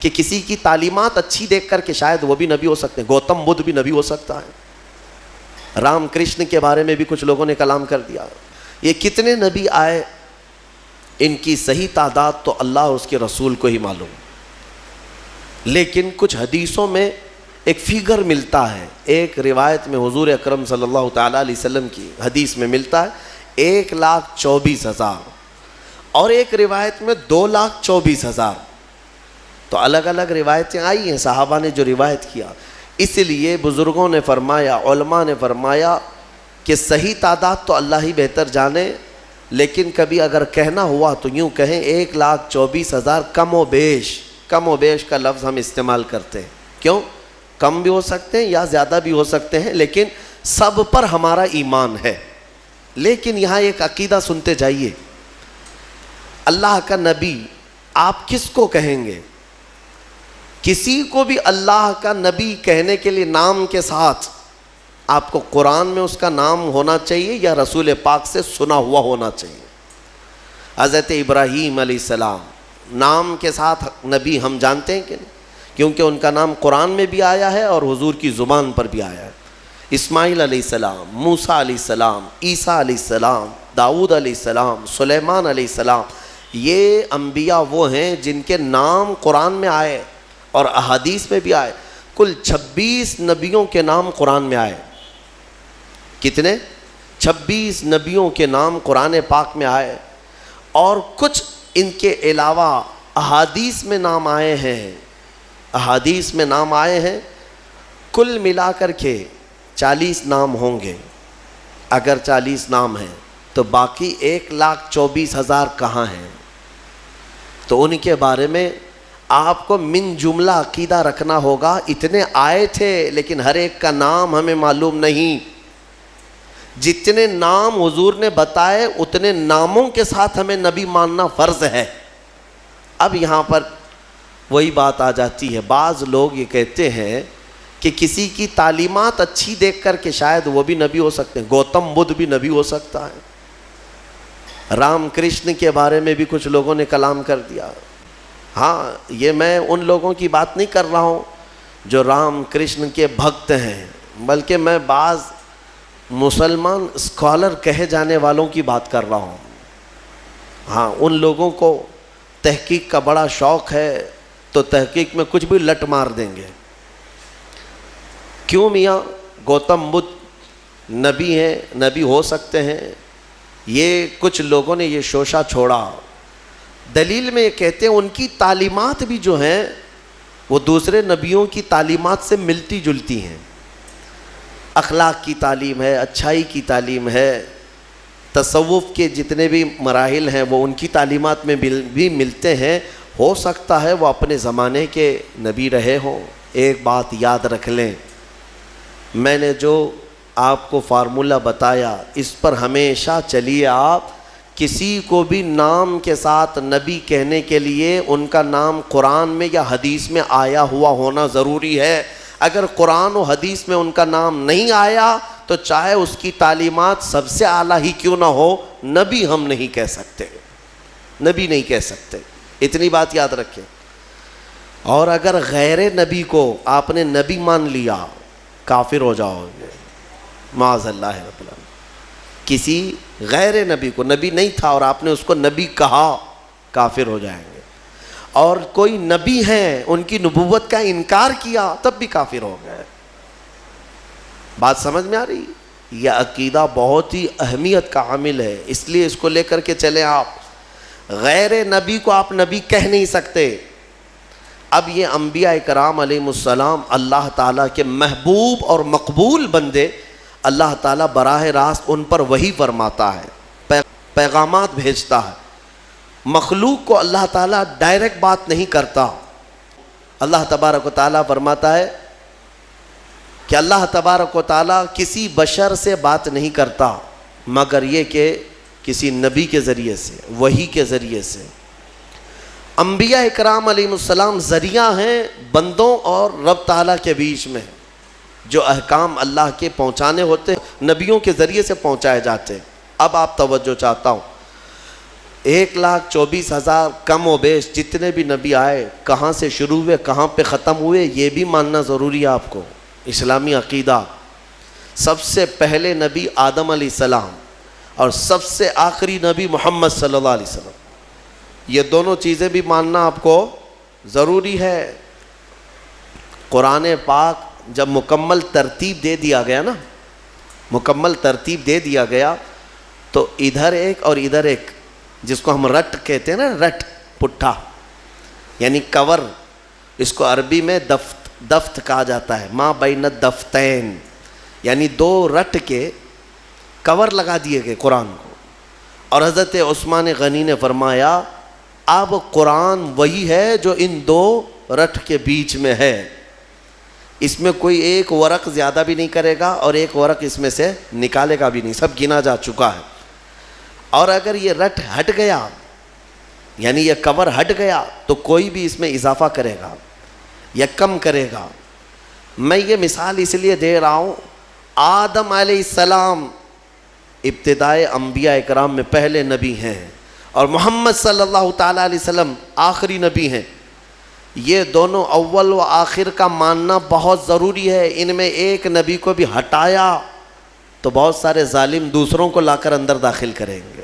کہ کسی کی تعلیمات اچھی دیکھ کر کے شاید وہ بھی نبی ہو سکتے ہیں. گوتم بدھ بھی نبی ہو سکتا ہے. رام کرشن کے بارے میں بھی کچھ لوگوں نے کلام کر دیا. یہ کتنے نبی آئے ان کی صحیح تعداد تو اللہ اور اس کے رسول کو ہی معلوم. لیکن کچھ حدیثوں میں ایک فیگر ملتا ہے. ایک روایت میں حضور اکرم صلی اللہ تعالیٰ علیہ وسلم کی حدیث میں ملتا ہے 1,24,000 اور ایک روایت میں 2,24,000. تو الگ الگ روایتیں آئی ہیں صحابہ نے جو روایت کیا. اس لیے بزرگوں نے فرمایا، علماء نے فرمایا کہ صحیح تعداد تو اللہ ہی بہتر جانے، لیکن کبھی اگر کہنا ہوا تو یوں کہیں 1,24,000 کم و بیش کا لفظ ہم استعمال کرتے ہیں. کیوں؟ کم بھی ہو سکتے ہیں یا زیادہ بھی ہو سکتے ہیں، لیکن سب پر ہمارا ایمان ہے. لیکن یہاں ایک عقیدہ سنتے جائیے. اللہ کا نبی آپ کس کو کہیں گے؟ کسی کو بھی اللہ کا نبی کہنے کے لیے نام کے ساتھ آپ کو قرآن میں اس کا نام ہونا چاہیے یا رسول پاک سے سنا ہوا ہونا چاہیے. حضرت ابراہیم علیہ السلام نام کے ساتھ نبی ہم جانتے ہیں کہ نہیں؟ کیونکہ ان کا نام قرآن میں بھی آیا ہے اور حضور کی زبان پر بھی آیا ہے. اسماعیل علیہ السلام، موسیٰ علیہ السلام، عیسیٰ علیہ السلام، داؤد علیہ السلام، سلیمان علیہ السلام، یہ انبیاء وہ ہیں جن کے نام قرآن میں آئے اور احادیث میں بھی آئے. کل 26 نبیوں کے نام قرآن میں آئے. کتنے؟ 26 نبیوں کے نام قرآن پاک میں آئے اور کچھ ان کے علاوہ احادیث میں نام آئے ہیں. کل ملا کر کے 40 نام ہوں گے. اگر 40 نام ہیں تو باقی 1,24,000 کہاں ہیں؟ تو ان کے بارے میں آپ کو من جملہ عقیدہ رکھنا ہوگا. اتنے آئے تھے لیکن ہر ایک کا نام ہمیں معلوم نہیں. جتنے نام حضور نے بتائے اتنے ناموں کے ساتھ ہمیں نبی ماننا فرض ہے. اب یہاں پر وہی بات آ جاتی ہے. بعض لوگ یہ کہتے ہیں کہ کسی کی تعلیمات اچھی دیکھ کر کے شاید وہ بھی نبی ہو سکتے ہیں. گوتم بدھ بھی نبی ہو سکتا ہے. رام کرشن کے بارے میں بھی کچھ لوگوں نے کلام کر دیا. ہاں، یہ میں ان لوگوں کی بات نہیں کر رہا ہوں جو رام کرشن کے بھکت ہیں، بلکہ میں بعض مسلمان اسکالر کہے جانے والوں کی بات کر رہا ہوں. ہاں، ان لوگوں کو تحقیق کا بڑا شوق ہے تو تحقیق میں کچھ بھی لٹ مار دیں گے. کیوں میاں گوتم بدھ نبی ہیں، نبی ہو سکتے ہیں؟ یہ کچھ لوگوں نے یہ شوشہ چھوڑا. دلیل میں یہ کہتے ہیں ان کی تعلیمات بھی جو ہیں وہ دوسرے نبیوں کی تعلیمات سے ملتی جلتی ہیں. اخلاق کی تعلیم ہے، اچھائی کی تعلیم ہے، تصوف کے جتنے بھی مراحل ہیں وہ ان کی تعلیمات میں بھی ملتے ہیں. ہو سکتا ہے وہ اپنے زمانے کے نبی رہے ہوں. ایک بات یاد رکھ لیں، میں نے جو آپ کو فارمولہ بتایا اس پر ہمیشہ چلیے. آپ کسی کو بھی نام کے ساتھ نبی کہنے کے لیے ان کا نام قرآن میں یا حدیث میں آیا ہوا ہونا ضروری ہے. اگر قرآن و حدیث میں ان کا نام نہیں آیا تو چاہے اس کی تعلیمات سب سے اعلیٰ ہی کیوں نہ ہو، نبی ہم نہیں کہہ سکتے. نبی نہیں کہہ سکتے. اتنی بات یاد رکھیں. اور اگر غیر نبی کو آپ نے نبی مان لیا کافر ہو جاؤ گے معاذ اللہ رب العالمین. کسی غیر نبی کو، نبی نہیں تھا اور آپ نے اس کو نبی کہا، کافر ہو جائیں گے. اور کوئی نبی ہیں ان کی نبوت کا انکار کیا تب بھی کافر ہو گئے. بات سمجھ میں آ رہی؟ یہ عقیدہ بہت ہی اہمیت کا عامل ہے، اس لیے اس کو لے کر کے چلیں. آپ غیر نبی کو آپ نبی کہہ نہیں سکتے. اب یہ انبیاء کرام علیہ السلام اللہ تعالیٰ کے محبوب اور مقبول بندے، اللہ تعالیٰ براہ راست ان پر وحی فرماتا ہے، پیغامات بھیجتا ہے. مخلوق کو اللہ تعالیٰ ڈائریکٹ بات نہیں کرتا. اللہ تبارک و تعالیٰ فرماتا ہے کہ اللہ تبارک و تعالیٰ کسی بشر سے بات نہیں کرتا مگر یہ کہ کسی نبی کے ذریعے سے، وحی کے ذریعے سے. انبیاء اکرام علیہ السلام ذریعہ ہیں بندوں اور رب تعالیٰ کے بیچ میں. جو احکام اللہ کے پہنچانے ہوتے ہیں نبیوں کے ذریعے سے پہنچائے جاتے ہیں. اب آپ توجہ چاہتا ہوں، 1,24,000 کم و بیش جتنے بھی نبی آئے کہاں سے شروع ہوئے کہاں پہ ختم ہوئے یہ بھی ماننا ضروری ہے آپ کو. اسلامی عقیدہ سب سے پہلے نبی آدم علیہ السلام اور سب سے آخری نبی محمد صلی اللہ علیہ وسلم, یہ دونوں چیزیں بھی ماننا آپ کو ضروری ہے. قرآن پاک جب مکمل ترتیب دے دیا گیا نا, مکمل ترتیب دے دیا گیا تو ادھر ایک اور ادھر ایک, جس کو ہم رٹ کہتے ہیں نا, رٹ پٹھا یعنی کور, اس کو عربی میں دفت کہا جاتا ہے. ما بین الدفتین یعنی دو رٹ کے کور لگا دیے گئے قرآن کو. اور حضرت عثمان غنی نے فرمایا اب قرآن وہی ہے جو ان دو رٹ کے بیچ میں ہے, اس میں کوئی ایک ورق زیادہ بھی نہیں کرے گا اور ایک ورق اس میں سے نکالے گا بھی نہیں, سب گنا جا چکا ہے. اور اگر یہ رٹ ہٹ گیا یعنی یہ کور ہٹ گیا تو کوئی بھی اس میں اضافہ کرے گا یا کم کرے گا. میں یہ مثال اس لیے دے رہا ہوں, آدم علیہ السلام ابتدائے انبیاء اکرام میں پہلے نبی ہیں اور محمد صلی اللہ تعالیٰ علیہ وسلم آخری نبی ہیں. یہ دونوں اول و آخر کا ماننا بہت ضروری ہے. ان میں ایک نبی کو بھی ہٹایا تو بہت سارے ظالم دوسروں کو لا کر اندر داخل کریں گے,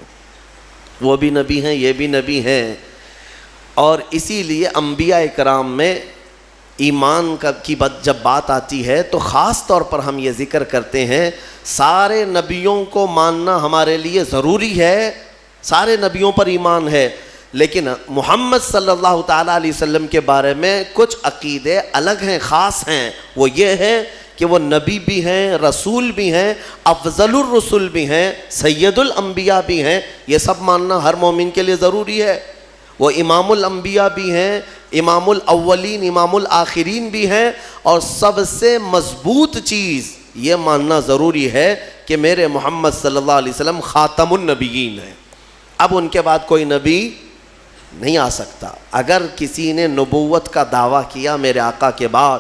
وہ بھی نبی ہیں یہ بھی نبی ہیں. اور اسی لیے انبیاء اکرام میں ایمان کی جب بات آتی ہے تو خاص طور پر ہم یہ ذکر کرتے ہیں سارے نبیوں کو ماننا ہمارے لیے ضروری ہے, سارے نبیوں پر ایمان ہے. لیکن محمد صلی اللہ تعالیٰ علیہ وسلم کے بارے میں کچھ عقیدے الگ ہیں, خاص ہیں. وہ یہ ہے کہ وہ نبی بھی ہیں, رسول بھی ہیں, افضل الرسل بھی ہیں, سید الانبیاء بھی ہیں. یہ سب ماننا ہر مومن کے لیے ضروری ہے. وہ امام الانبیاء بھی ہیں, امام الاولین امام الآخرین بھی ہیں. اور سب سے مضبوط چیز یہ ماننا ضروری ہے کہ میرے محمد صلی اللہ علیہ وسلم خاتم النبیین ہیں. اب ان کے بعد کوئی نبی نہیں آ سکتا. اگر کسی نے نبوت کا دعویٰ کیا میرے آقا کے بعد,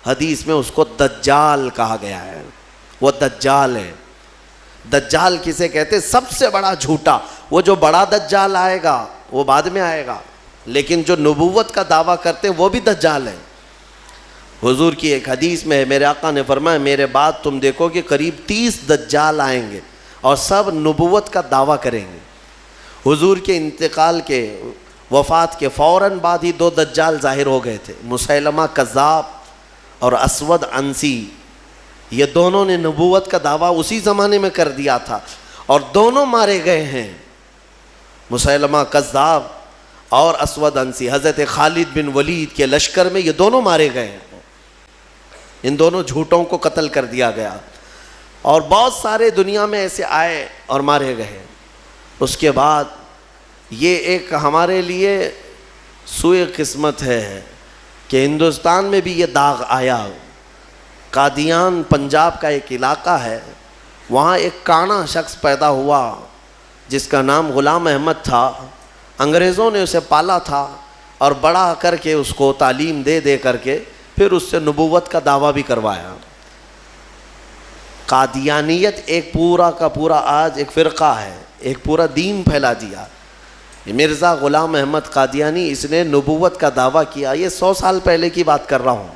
حدیث میں اس کو دجال کہا گیا ہے. وہ دجال ہے. دجال کسے کہتے؟ سب سے بڑا جھوٹا. وہ جو بڑا دجال آئے گا وہ بعد میں آئے گا, لیکن جو نبوت کا دعویٰ کرتے ہیں وہ بھی دجال ہیں. حضور کی ایک حدیث میں ہے, میرے آقا نے فرمایا میرے بعد تم دیکھو کہ قریب 30 دجال آئیں گے اور سب نبوت کا دعویٰ کریں گے. حضور کے انتقال کے وفات کے فوراً بعد ہی 2 دجال ظاہر ہو گئے تھے, مسیلمہ کذاب اور اسود عنسی. یہ دونوں نے نبوت کا دعویٰ اسی زمانے میں کر دیا تھا اور دونوں مارے گئے ہیں, مسیلمہ کذاب اور اسود عنسی. حضرت خالد بن ولید کے لشکر میں یہ دونوں مارے گئے ہیں. ان دونوں جھوٹوں کو قتل کر دیا گیا اور بہت سارے دنیا میں ایسے آئے اور مارے گئے. اس کے بعد یہ ایک ہمارے لیے سوئے قسمت ہے کہ ہندوستان میں بھی یہ داغ آیا. قادیان پنجاب کا ایک علاقہ ہے, وہاں ایک کانا شخص پیدا ہوا جس کا نام غلام احمد تھا. انگریزوں نے اسے پالا تھا اور بڑا کر کے اس کو تعلیم دے کر کے پھر اس سے نبوت کا دعویٰ بھی کروایا. قادیانیت ایک پورا کا پورا آج ایک فرقہ ہے, ایک پورا دین پھیلا دیا. مرزا غلام احمد قادیانی, اس نے نبوت کا دعویٰ کیا. یہ 100 سال پہلے کی بات کر رہا ہوں.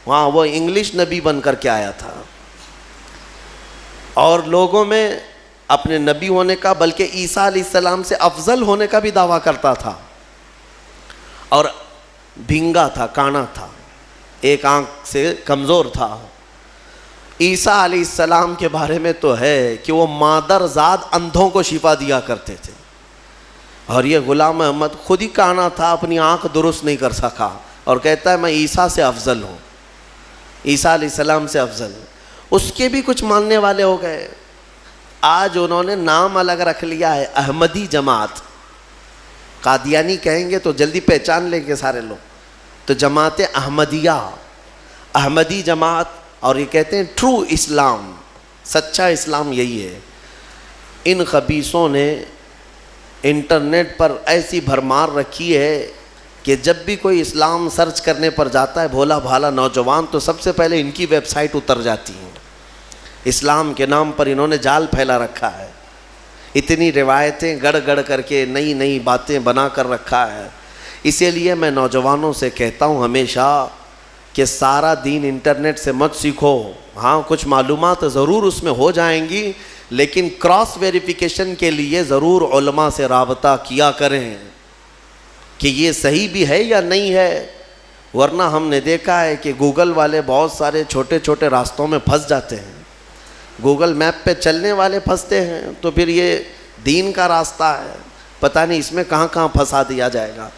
وہاں وہ انگلش نبی بن کر کے آیا تھا اور لوگوں میں اپنے نبی ہونے کا بلکہ عیسیٰ علیہ السلام سے افضل ہونے کا بھی دعویٰ کرتا تھا. اور بھینگا تھا, کانا تھا, ایک آنکھ سے کمزور تھا. عیسیٰ علیہ السلام کے بارے میں تو ہے کہ وہ مادر ذات اندھوں کو شفا دیا کرتے تھے, اور یہ غلام احمد خود ہی کانا تھا, اپنی آنکھ درست نہیں کر سکا اور کہتا ہے میں عیسیٰ سے افضل ہوں, عیسیٰ علیہ السلام سے افضل ہوں. اس کے بھی کچھ ماننے والے ہو گئے. آج انہوں نے نام الگ رکھ لیا ہے, احمدی جماعت. قادیانی کہیں گے تو جلدی پہچان لیں گے سارے لوگ. تو جماعت احمدیہ, احمدی جماعت, اور یہ کہتے ہیں ٹرو اسلام, سچا اسلام یہی ہے. ان خبیثوں نے انٹرنیٹ پر ایسی بھرمار رکھی ہے کہ جب بھی کوئی اسلام سرچ کرنے پر جاتا ہے بھولا بھالا نوجوان, تو سب سے پہلے ان کی ویب سائٹ اتر جاتی ہے. اسلام کے نام پر انہوں نے جال پھیلا رکھا ہے. اتنی روایتیں گڑ گڑ کر کے نئی نئی باتیں بنا کر رکھا ہے. اسی لیے میں نوجوانوں سے کہتا ہوں ہمیشہ کہ سارا دین انٹرنیٹ سے مت سیکھو. ہاں کچھ معلومات ضرور اس میں ہو جائیں گی، لیکن کراس ویریفیکیشن کے لیے ضرور علماء سے رابطہ کیا کریں کہ یہ صحیح بھی ہے یا نہیں ہے. ورنہ ہم نے دیکھا ہے کہ گوگل والے بہت سارے چھوٹے چھوٹے راستوں میں پھنس جاتے ہیں. گوگل میپ پہ چلنے والے پھنستے ہیں، تو پھر یہ دین کا راستہ ہے، پتہ نہیں اس میں کہاں کہاں پھنسا دیا جائے گا.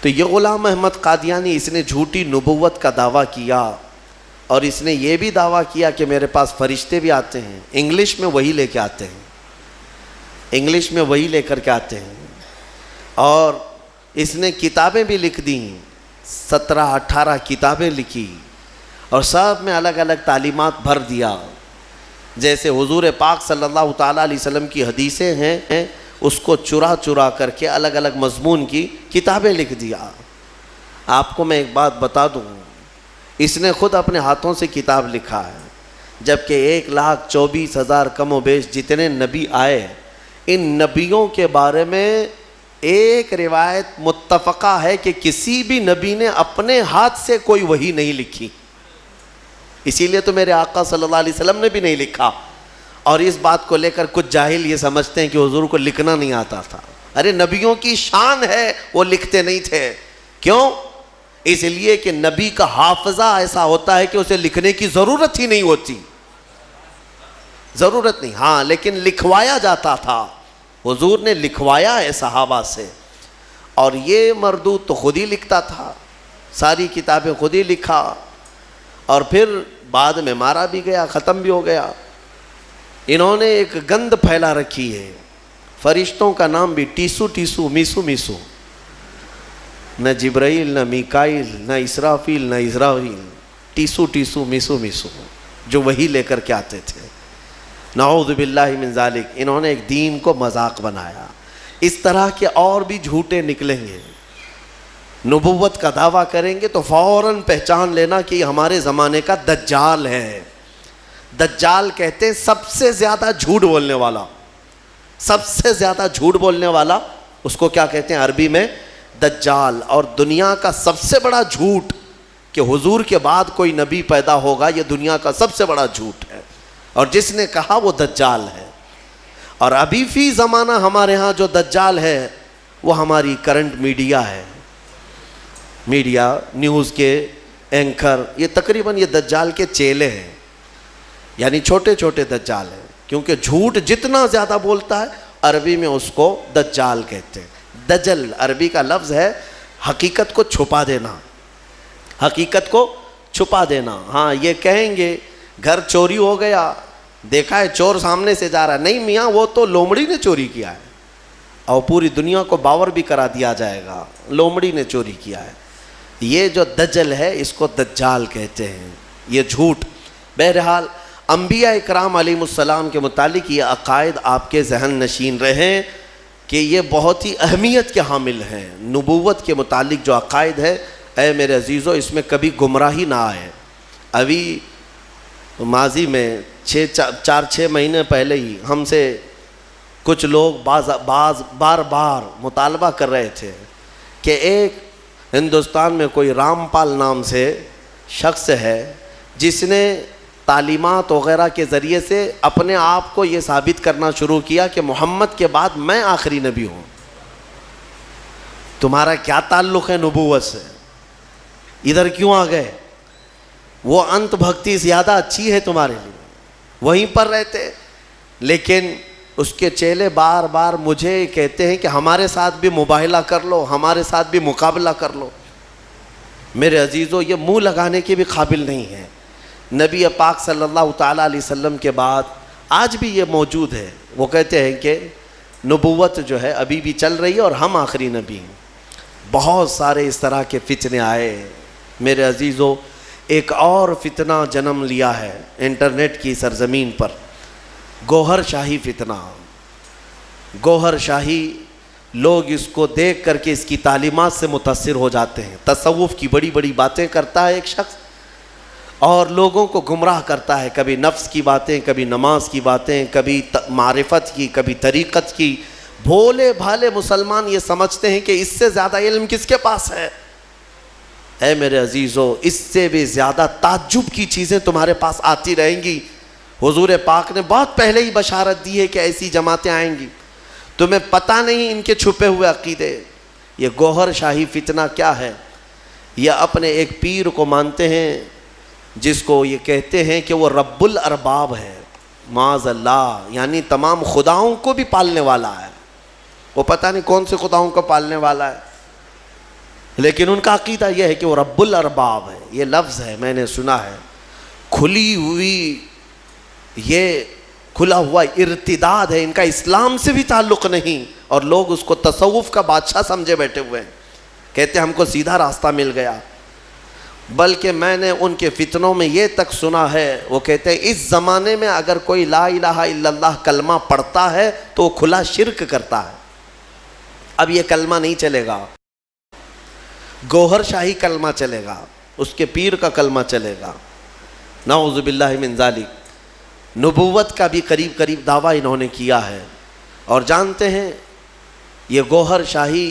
تو یہ غلام احمد قادیانی، اس نے جھوٹی نبوت کا دعویٰ کیا، اور اس نے یہ بھی دعویٰ کیا کہ میرے پاس فرشتے بھی آتے ہیں، انگلش میں وہی لے کے آتے ہیں، انگلش میں وہی لے کر کے آتے ہیں. اور اس نے کتابیں بھی لکھ دیں، 17-18 کتابیں لکھی، اور سب میں الگ الگ تعلیمات بھر دیا. جیسے حضور پاک صلی اللہ تعالیٰ علیہ وسلم کی حدیثیں ہیں، اس کو چرا چرا کر کے الگ الگ مضمون کی کتابیں لکھ دیا. آپ کو میں ایک بات بتا دوں، اس نے خود اپنے ہاتھوں سے کتاب لکھا ہے، جبکہ 1,24,000 کم و بیش جتنے نبی آئے، ان نبیوں کے بارے میں ایک روایت متفقہ ہے کہ کسی بھی نبی نے اپنے ہاتھ سے کوئی وحی نہیں لکھی. اسی لیے تو میرے آقا صلی اللہ علیہ وسلم نے بھی نہیں لکھا. اور اس بات کو لے کر کچھ جاہل یہ سمجھتے ہیں کہ حضور کو لکھنا نہیں آتا تھا. ارے نبیوں کی شان ہے وہ لکھتے نہیں تھے. کیوں؟ اس لیے کہ نبی کا حافظہ ایسا ہوتا ہے کہ اسے لکھنے کی ضرورت ہی نہیں ہوتی، ضرورت نہیں. ہاں لیکن لکھوایا جاتا تھا، حضور نے لکھوایا ہے صحابہ سے. اور یہ مردود تو خود ہی لکھتا تھا، ساری کتابیں خود ہی لکھا، اور پھر بعد میں مارا بھی گیا، ختم بھی ہو گیا. انہوں نے ایک گند پھیلا رکھی ہے، فرشتوں کا نام بھی ٹیسو ٹیسو میسو میسو، نہ جبرائیل نہ میکائیل نہ اسرافیل نہ اسرافیل، ٹیسو ٹیسو میسو میسو، جو وہی لے کر کے آتے تھے. نعوذ باللہ من ذالک. انہوں نے ایک دین کو مذاق بنایا. اس طرح کے اور بھی جھوٹے نکلیں گے. نبوت کا دعویٰ کریں گے تو فوراً پہچان لینا کہ یہ ہمارے زمانے کا دجال ہے. دجال کہتے ہیں سب سے زیادہ جھوٹ بولنے والا، سب سے زیادہ جھوٹ بولنے والا اس کو کیا کہتے ہیں عربی میں؟ دجال. اور دنیا کا سب سے بڑا جھوٹ کہ حضور کے بعد کوئی نبی پیدا ہوگا، یہ دنیا کا سب سے بڑا جھوٹ ہے. اور جس نے کہا وہ دجال ہے. اور ابھی فی زمانہ ہمارے ہاں جو دجال ہے وہ ہماری کرنٹ میڈیا ہے. میڈیا، نیوز کے اینکر، یہ تقریباً یہ دجال کے چیلے ہیں، یعنی چھوٹے چھوٹے دجال ہیں. کیونکہ جھوٹ جتنا زیادہ بولتا ہے عربی میں اس کو دجال کہتے ہیں. دجل عربی کا لفظ ہے حقیقت کو چھپا دینا، حقیقت کو چھپا دینا. ہاں یہ کہیں گے گھر چوری ہو گیا، دیکھا ہے چور سامنے سے جا رہا ہے، نہیں میاں وہ تو لومڑی نے چوری کیا ہے، اور پوری دنیا کو باور بھی کرا دیا جائے گا لومڑی نے چوری کیا ہے. یہ جو دجل ہے اس کو دجال کہتے ہیں، یہ جھوٹ. بہرحال انبیاء اکرام علیہم السلام کے متعلق یہ عقائد آپ کے ذہن نشین رہیں کہ یہ بہت ہی اہمیت کے حامل ہیں. نبوت کے متعلق جو عقائد ہے، اے میرے عزیزو، اس میں کبھی گمراہی نہ آئے. ابھی ماضی میں 4-6 مہینے پہلے ہی ہم سے کچھ لوگ بار بار مطالبہ کر رہے تھے کہ ایک ہندوستان میں کوئی رام پال نام سے شخص ہے جس نے تعلیمات وغیرہ کے ذریعے سے اپنے آپ کو یہ ثابت کرنا شروع کیا کہ محمد کے بعد میں آخری نبی ہوں. تمہارا کیا تعلق ہے نبوت سے؟ ادھر کیوں آ گئے؟ وہ انت بھکتی زیادہ اچھی ہے تمہارے لیے، وہیں پر رہتے. لیکن اس کے چیلے بار بار مجھے کہتے ہیں کہ ہمارے ساتھ بھی مباہلہ کر لو، ہمارے ساتھ بھی مقابلہ کر لو. میرے عزیزو، یہ منہ لگانے کے بھی قابل نہیں ہے. نبی پاک صلی اللہ تعالیٰ علیہ وسلم کے بعد آج بھی یہ موجود ہے. وہ کہتے ہیں کہ نبوت جو ہے ابھی بھی چل رہی ہے اور ہم آخری نبی ہیں. بہت سارے اس طرح کے فتنے آئے. میرے عزیزو، ایک اور فتنہ جنم لیا ہے انٹرنیٹ کی سرزمین پر، گوہر شاہی فتنہ. گوہر شاہی، لوگ اس کو دیکھ کر کے اس کی تعلیمات سے متاثر ہو جاتے ہیں. تصوف کی بڑی بڑی باتیں کرتا ہے ایک شخص، اور لوگوں کو گمراہ کرتا ہے، کبھی نفس کی باتیں، کبھی نماز کی باتیں، کبھی معرفت کی، کبھی طریقت کی۔ بھولے بھالے مسلمان یہ سمجھتے ہیں کہ اس سے زیادہ علم کس کے پاس ہے؟ اے میرے عزیزو، اس سے بھی زیادہ تعجب کی چیزیں تمہارے پاس آتی رہیں گی۔ حضور پاک نے بہت پہلے ہی بشارت دی ہے کہ ایسی جماعتیں آئیں گی، تمہیں پتہ نہیں ان کے چھپے ہوئے عقیدے۔ یہ گوہر شاہی فتنہ کیا ہے؟ یہ اپنے ایک پیر کو مانتے ہیں جس کو یہ کہتے ہیں کہ وہ رب الارباب ہے، معاذ اللہ، یعنی تمام خداؤں کو بھی پالنے والا ہے۔ وہ پتہ نہیں کون سے خداؤں کو پالنے والا ہے، لیکن ان کا عقیدہ یہ ہے کہ وہ رب الارباب ہے۔ یہ لفظ ہے، میں نے سنا ہے، کھلی ہوئی، یہ کھلا ہوا ارتداد ہے، ان کا اسلام سے بھی تعلق نہیں، اور لوگ اس کو تصوف کا بادشاہ سمجھے بیٹھے ہوئے ہیں، کہتے ہیں ہم کو سیدھا راستہ مل گیا۔ بلکہ میں نے ان کے فتنوں میں یہ تک سنا ہے، وہ کہتے ہیں اس زمانے میں اگر کوئی لا الہ الا اللہ کلمہ پڑھتا ہے تو وہ کھلا شرک کرتا ہے۔ اب یہ کلمہ نہیں چلے گا، گوہر شاہی کلمہ چلے گا، اس کے پیر کا کلمہ چلے گا، نعوذ باللہ من ذالک۔ نبوت کا بھی قریب قریب دعویٰ انہوں نے کیا ہے۔ اور جانتے ہیں یہ گوہر شاہی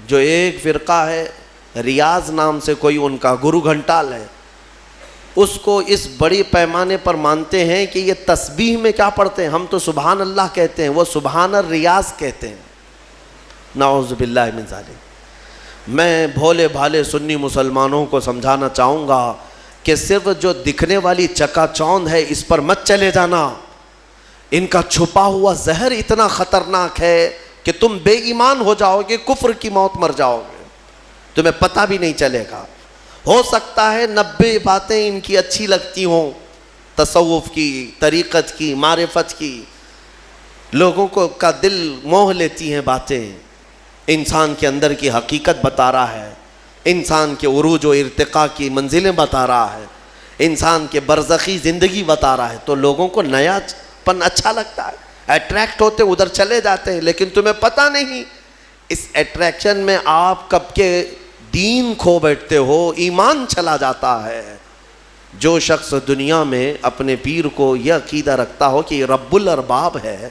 جو ایک فرقہ ہے، ریاض نام سے کوئی ان کا گرو گھنٹال ہے، اس کو اس بڑی پیمانے پر مانتے ہیں کہ یہ تسبیح میں کیا پڑھتے ہیں؟ ہم تو سبحان اللہ کہتے ہیں، وہ سبحان الریاض کہتے ہیں، نعوذ باللہ من ذالک۔ میں بھولے بھالے سنی مسلمانوں کو سمجھانا چاہوں گا کہ صرف جو دکھنے والی چکا چوند ہے اس پر مت چلے جانا، ان کا چھپا ہوا زہر اتنا خطرناک ہے کہ تم بے ایمان ہو جاؤ گے، کفر کی موت مر جاؤ گے، تمہیں پتہ بھی نہیں چلے گا۔ ہو سکتا ہے 90 باتیں ان کی اچھی لگتی ہوں، تصوف کی، طریقت کی، معرفت کی، لوگوں کو کا دل موہ لیتی ہیں باتیں، انسان کے اندر کی حقیقت بتا رہا ہے، انسان کے عروج و ارتقاء کی منزلیں بتا رہا ہے، انسان کے برزخی زندگی بتا رہا ہے، تو لوگوں کو نیا پن اچھا لگتا ہے، اٹریکٹ ہوتے ادھر چلے جاتے ہیں، لیکن تمہیں پتہ نہیں اس اٹریکشن میں آپ کب کے دین کھو بیٹھتے ہو، ایمان چلا جاتا ہے۔ جو شخص دنیا میں اپنے پیر کو یہ عقیدہ رکھتا ہو کہ یہ رب الارباب ہے،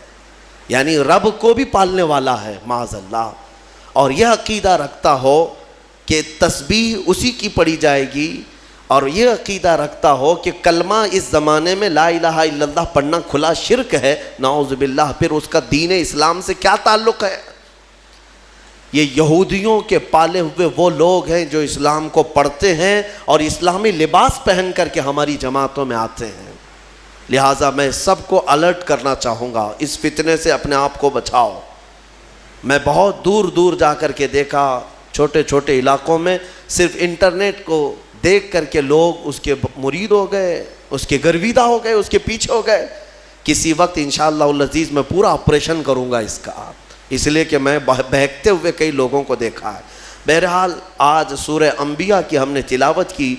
یعنی رب کو بھی پالنے والا ہے، معاذ اللہ، اور یہ عقیدہ رکھتا ہو کہ تسبیح اسی کی پڑھی جائے گی، اور یہ عقیدہ رکھتا ہو کہ کلمہ اس زمانے میں لا الہ الا اللہ پڑھنا کھلا شرک ہے، نعوذ باللہ، پھر اس کا دین اسلام سے کیا تعلق ہے؟ یہ یہودیوں کے پالے ہوئے وہ لوگ ہیں جو اسلام کو پڑھتے ہیں اور اسلامی لباس پہن کر کے ہماری جماعتوں میں آتے ہیں۔ لہٰذا میں سب کو الرٹ کرنا چاہوں گا، اس فتنے سے اپنے آپ کو بچاؤ۔ میں بہت دور دور جا کر کے دیکھا، چھوٹے چھوٹے علاقوں میں صرف انٹرنیٹ کو دیکھ کر کے لوگ اس کے مرید ہو گئے، اس کے گرویدہ ہو گئے، اس کے پیچھے ہو گئے۔ کسی وقت انشاءاللہ العزیز میں پورا آپریشن کروں گا اس کا، اس لیے کہ میں بہکتے ہوئے کئی لوگوں کو دیکھا ہے۔ بہرحال آج سورہ انبیاء کی ہم نے تلاوت کی،